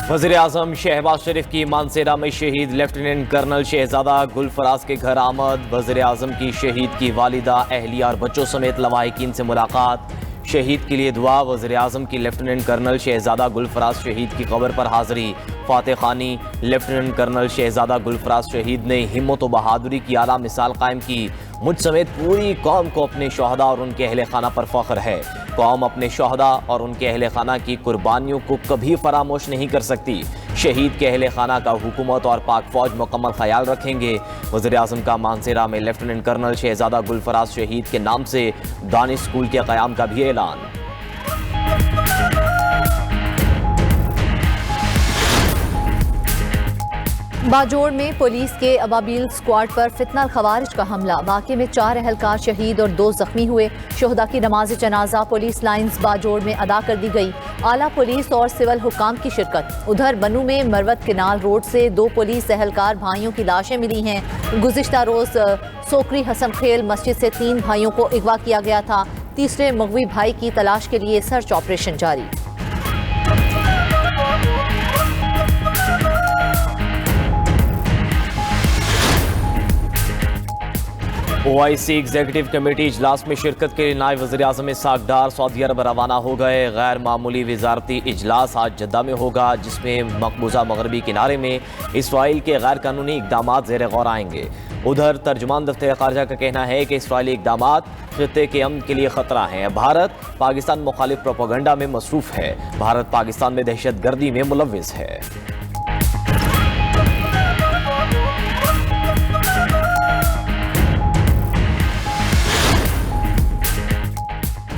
वज़ीर-ए-आज़म शहबाज शरीफ की मानसेरा में शहीद लेफ्टिनेंट कर्नल शहजादा गुलफराज के घर आमद। वज़ीर-ए-आज़म की शहीद की वालिदा, अहलिया और बच्चों समेत लवाहिकीन से मुलाकात। शहीद के लिए दुआ। वज़ीर-ए-आज़म की लेफ्टिनेंट कर्नल शहजादा गुलफराज शहीद की कब्र पर हाज़री। फातह खानी। लेफ्टिनेंट कर्नल शहजादा गुलफराज शहीद ने हिम्मत व बहादुरी की आला मिसाल कायम की। मुझ समेत पूरी कौम को अपने शहदा और उनके अहले खाना पर फ़ख्र है। कौम अपने शहदा और उनके अहले खाना की कुर्बानियों को कभी फरामोश नहीं कर सकती। शहीद के अहले खाना का हुकूमत और पाक फौज मुकम्मल ख्याल रखेंगे। वज़ीर-ए-आज़म का मानसेरा में लेफ्टिनेंट कर्नल शहजादा गुलफराज शहीद के नाम से दानिश स्कूल के क़याम का भी ऐलान। बाजोड़ में पुलिस के अबाबील स्क्वाड पर फितनल खवारिज का हमला। वाक़े में 4 एहलकार शहीद और 2 जख्मी हुए। शोहदा की नमाज जनाजा पुलिस लाइन्स बाजोड़ में अदा कर दी गई। आला पुलिस और सिविल हुकाम की शिरकत। उधर बनू में मरवत केनाल रोड से 2 पुलिस एहलकार भाइयों की लाशें मिली हैं। गुज़िश्ता रोज सोकरी हसन खेल मस्जिद से 3 भाइयों को अगवा किया गया था। तीसरे मगवी भाई की तलाश के लिए सर्च ऑपरेशन जारी। OIC एग्जीक्यूटिव कमेटी इजलास में शिरकत के लिए नायब वज़ीर-ए-आज़म इसहाक़ डार सऊदी अरब रवाना हो गए। गैर मामूली वज़ारती इजलास आज जद्दा में होगा, जिसमें मकबूजा मगरबी किनारे में इसराइल के गैर कानूनी इक़दाम ज़ेर गौर आएंगे। उधर तर्जुमान दफ्तर ख़ारजा का कहना है कि इसराइली इक़दाम ख़ित्ते के अमन के लिए ख़तरा हैं। भारत पाकिस्तान मुखालिफ प्रोपेगेंडा में मसरूफ़ है। भारत पाकिस्तान में दहशत गर्दी में मुलव्विस है।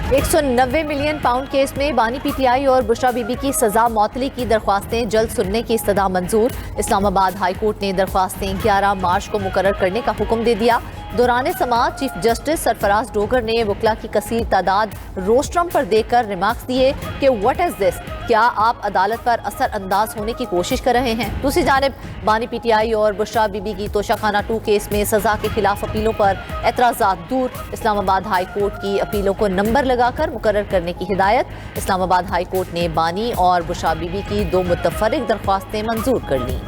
190 मिलियन पाउंड केस में बानी PTI और बुशरा बीबी की सजा मौतली की दरख्वास्तें जल्द सुनने की इस्तदा मंजूर। इस्लामाबाद हाई कोर्ट ने दरख्वास्तें 11 मार्च को मुकर्रर करने का हुक्म दे दिया। दौरान समाअत चीफ जस्टिस सरफराज डोगर ने वकला की कसीर तादाद रोस्ट्रम पर देकर रिमार्क्स दिए कि व्हाट इज दिस, क्या आप अदालत पर असर अंदाज होने की कोशिश कर रहे हैं। दूसरी जानिब बानी PTI और बुशरा बीबी की तोशाखाना 2 केस में सजा के खिलाफ अपीलों पर एतराज़ात दूर। इस्लामाबाद हाई कोर्ट की अपीलों को नंबर लगाकर मुकर्रर करने की हिदायत। इस्लामाबाद हाई कोर्ट ने बानी और बुशरा बीबी की 2 मुतफर्रिक दरख्वास्तें मंजूर कर लीं।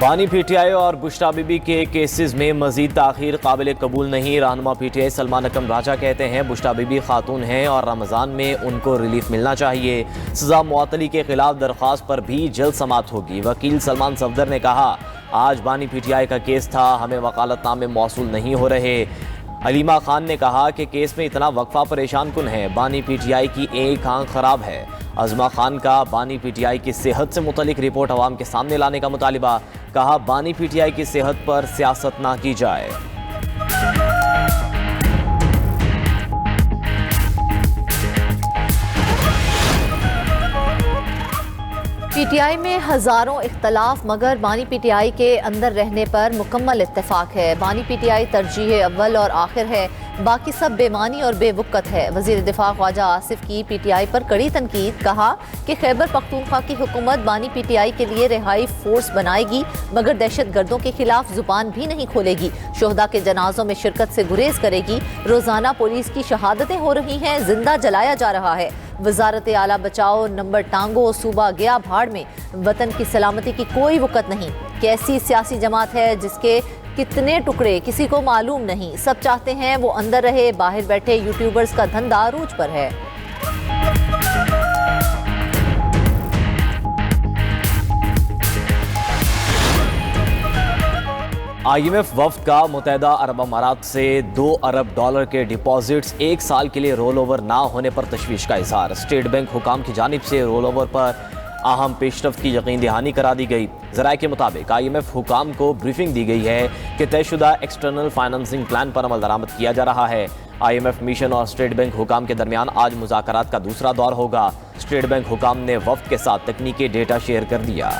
बानी PTI और बुशरा बीबी के केसेस में मजीद ताखीर काबिल कबूल नहीं। रहनुमा PTI सलमान अकरम राजा कहते हैं बुशरा बीबी खातून हैं और रमज़ान में उनको रिलीफ मिलना चाहिए। सजा मुअत्तली के खिलाफ दरख्वास्त पर भी जल्द समाअत होगी। वकील सलमान सफदर ने कहा आज बानी PTI का केस था, हमें वकालतनामे मौसूल नहीं हो रहे। अलीमा खान ने कहा कि केस में इतना वक्फा परेशान कुन है। बानी PTI की एक आंख खराब है। अज़मा खान का बानी PTI की सेहत से मुतल्लिक रिपोर्ट अवाम के सामने लाने का मुतालिबा। कहा बानी PTI की सेहत पर सियासत ना की जाए। PTI में हज़ारों इख्तलाफ मगर बानी PTI के अंदर रहने पर मुकम्मल इत्तेफाक है। बानी PTI तरजीह अव्वल और आखिर है, बाकी सब बेमानी और बेवुकत है। वज़ीर दिफा ख्वाजा आसिफ की PTI पर कड़ी तनकीद। कहा कि खैबर पख्तूनख्वा की हुकूमत बानी PTI के लिए रिहाई फोर्स बनाएगी मगर दहशत गर्दों के खिलाफ जुबान भी नहीं खोलेगी। शोहदा के जनाजों में शिरकत से गुरेज करेगी। रोजाना पुलिस की शहादतें हो रही हैं, जिंदा जलाया जा रहा है। वजारत आला बचाओ नंबर टांगो, सूबा गया भाड़ में। वतन की सलामती की कोई वक़्त नहीं। कैसी सियासी जमात है जिसके कितने टुकड़े किसी को मालूम नहीं। सब चाहते हैं वो अंदर रहे। बाहर बैठे यूट्यूबर्स का धंधा अरूज पर है। IMF वफ्द का मुत्तहिदा अरब अमारात से $2 अरब के डिपॉजिट्स 1 साल के लिए रोल ओवर ना होने पर तशवीश का इज़हार। स्टेट बैंक हुकाम की जानिब से रोल ओवर पर अहम पेशरफ्त की यकीन दहानी करा दी गई। ज़राए के मुताबिक IMF हुकाम को ब्रीफिंग दी गई है कि तयशुदा एक्सटर्नल फाइनेंसिंग प्लान पर अमल दरामद किया जा रहा है। IMF मिशन और स्टेट बैंक हुकाम के दरमियान आज मुज़ाकरात का दूसरा दौर होगा। स्टेट बैंक हुकाम ने वफ्द के साथ तकनीकी डेटा शेयर कर दिया।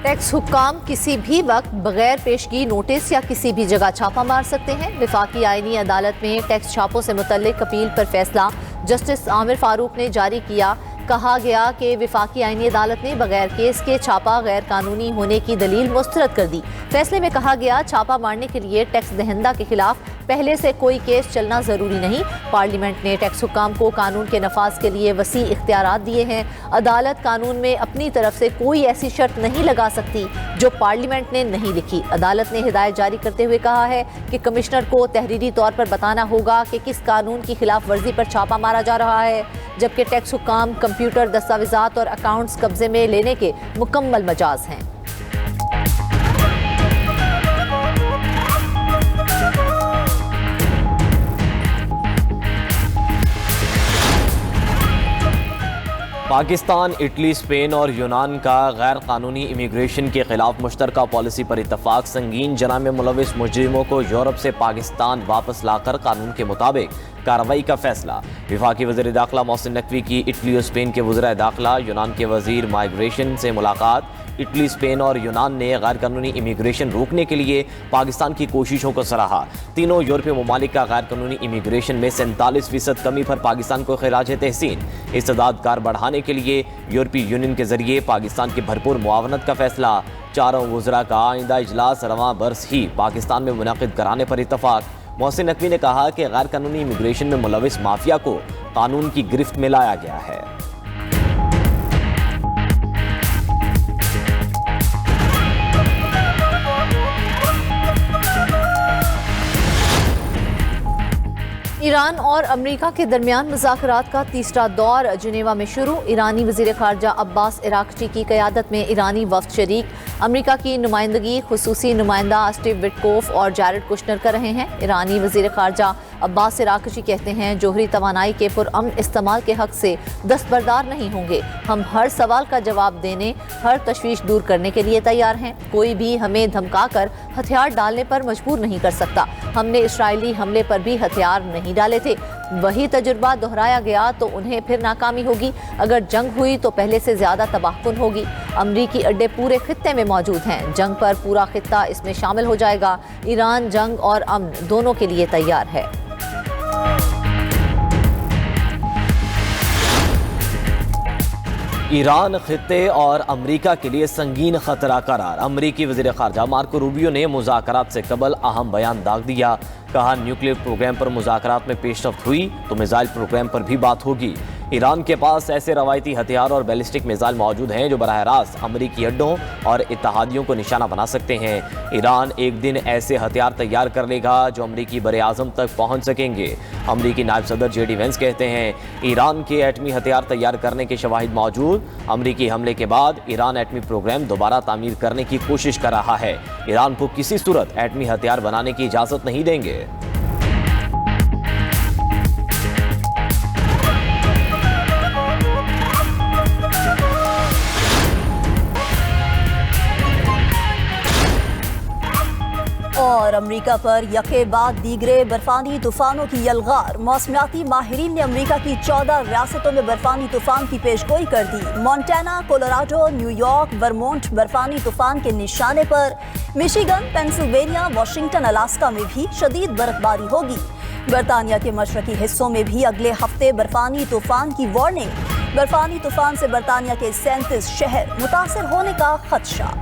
टैक्स हुक्काम किसी भी वक्त बगैर पेशगी नोटिस या किसी भी जगह छापा मार सकते हैं। विफाकी आईनी अदालत में टैक्स छापों से मुतल्लिक अपील पर फैसला जस्टिस आमिर फारूक ने जारी किया। कहा गया कि वफाकी आईनी अदालत ने बगैर केस के छापा गैर कानूनी होने की दलील मुस्तरद कर दी। फैसले में कहा गया छापा मारने के लिए टैक्स दहिंदा के खिलाफ पहले से कोई केस चलना जरूरी नहीं। पार्लियामेंट ने टैक्स हुक्काम को कानून के नफाज के लिए वसी इख्तियारात दिए हैं। अदालत कानून में अपनी तरफ से कोई ऐसी शर्त नहीं लगा सकती जो पार्लियामेंट ने नहीं लिखी। अदालत ने हिदायत जारी करते हुए कहा है कि कमिश्नर को तहरीरी तौर पर बताना होगा कि किस कानून की खिलाफ वर्जी पर छापा मारा जा रहा है, जबकि टैक्स हुक्काम कंप्यूटर दस्तावेजात और अकाउंट्स कब्जे में लेने के मुकम्मल मजाज हैं। पाकिस्तान, इटली, स्पेन और यूनान का गैर कानूनी इमिग्रेशन के खिलाफ मुश्तरका पॉलिसी पर इत्तफाक। संगीन जराम में मुलविस मुजरिमों को यूरोप से पाकिस्तान वापस लाकर कानून के मुताबिक कार्रवाई का फैसला। वफाकी वज़ीर दाखिला मोहसिन नकवी की इटली और स्पेन के वज़ीर दाखिला, यूनान के वज़ीर माइग्रेशन से मुलाकात। इटली, स्पेन और यूनान ने गैर कानूनी इमिग्रेशन रोकने के लिए पाकिस्तान की कोशिशों को सराहा। तीनों यूरोपीय ममालिक का गैर कानूनी इमिग्रेशन में 47% कमी पर पाकिस्तान को खिराज तहसीन। इस्तेदाद कार बढ़ाने के लिए यूरोपीय यूनियन के जरिए पाकिस्तान की भरपूर मुआवनत का फैसला। चारों वज़रा का आइंदा इजलास रवां बरस ही पाकिस्तान में मुनक़िद कराने पर इत्तफाक। मोहसिन नकवी ने कहा कि गैर कानूनी इमिग्रेशन में मुलविस माफिया को कानून की गिरफ्त में लाया गया है। ईरान और अमेरिका के दरमियान मुज़ाकरात का तीसरा दौर जिनेवा में शुरू। ईरानी वज़ीर ख़ारजा अब्बास इराक़ची की क़यादत में ईरानी वफ़द शरीक। अमेरिका की नुमाइंदगी खुसूसी नुमाइंदा स्टीव विटकोफ और जैरेड कुशनर कर रहे हैं। ईरानी वज़ीर ख़ारजा अब्बास इराक़ची कहते हैं जोहरी तवानाई के पुरअमन इस्तेमाल के हक़ से दस्तबरदार नहीं होंगे। हम हर सवाल का जवाब देने, हर तशवीश दूर करने के लिए तैयार हैं। कोई भी हमें धमका कर हथियार डालने पर मजबूर नहीं कर सकता। हमने इसराइली हमले पर भी हथियार नहीं डाले थे। वही तजुर्बा दोहराया गया तो उन्हें फिर नाकामी होगी। अगर जंग हुई तो पहले से ज्यादा तबाहकुन होगी। अमरीकी अड्डे पूरे खित्ते में मौजूद हैं। जंग पर पूरा खित्ता इसमें शामिल हो जाएगा। ईरान जंग और अमन दोनों के लिए तैयार है। ईरान खित्ते और अमरीका के लिए संगीन खतरा करार। अमरीकी वज़ीर ख़ारजा मार्को रूबियो ने मुज़ाकरात से कबल अहम बयान दाग दिया। कहा, न्यूक्लियर प्रोग्राम पर मुज़ाकरात में पेशरफ्त हुई तो मिसाइल प्रोग्राम पर भी बात होगी। ईरान के पास ऐसे रवायती हथियार और बैलिस्टिक मिसाइल मौजूद हैं जो बराह रास्त अमरीकी अड्डों और इत्तहादियों को निशाना बना सकते हैं। ईरान एक दिन ऐसे हथियार तैयार कर लेगा जो अमरीकी बरे-आज़म तक पहुँच सकेंगे। अमरीकी नायब सदर JD वेंस कहते हैं, ईरान के एटमी हथियार तैयार करने के शवाहिद मौजूद। अमरीकी हमले के बाद ईरान एटमी प्रोग्राम दोबारा तामीर करने की कोशिश कर रहा है। ईरान को किसी सूरत एटमी हथियार बनाने की इजाज़त नहीं देंगे। और अमरीका पर यके बाद दीगरे बर्फानी तूफानों की यलगार। मौसमियाती माहिरीन ने अमरीका की 14 रियासतों में बर्फानी तूफान की पेशगोई कर दी। मोंटाना, कोलोराडो, न्यूयॉर्क, वर्मोंट बर्फानी तूफान के निशाने पर। मिशिगन, पेंसिल्वेनिया, वाशिंगटन, अलास्का में भी शदीद बर्फबारी होगी। बरतानिया के मशरकी हिस्सों में भी अगले हफ्ते बर्फानी तूफान की वार्निंग। बर्फानी तूफान से बरतानिया के 37 शहर मुतासिर होने का खदशा।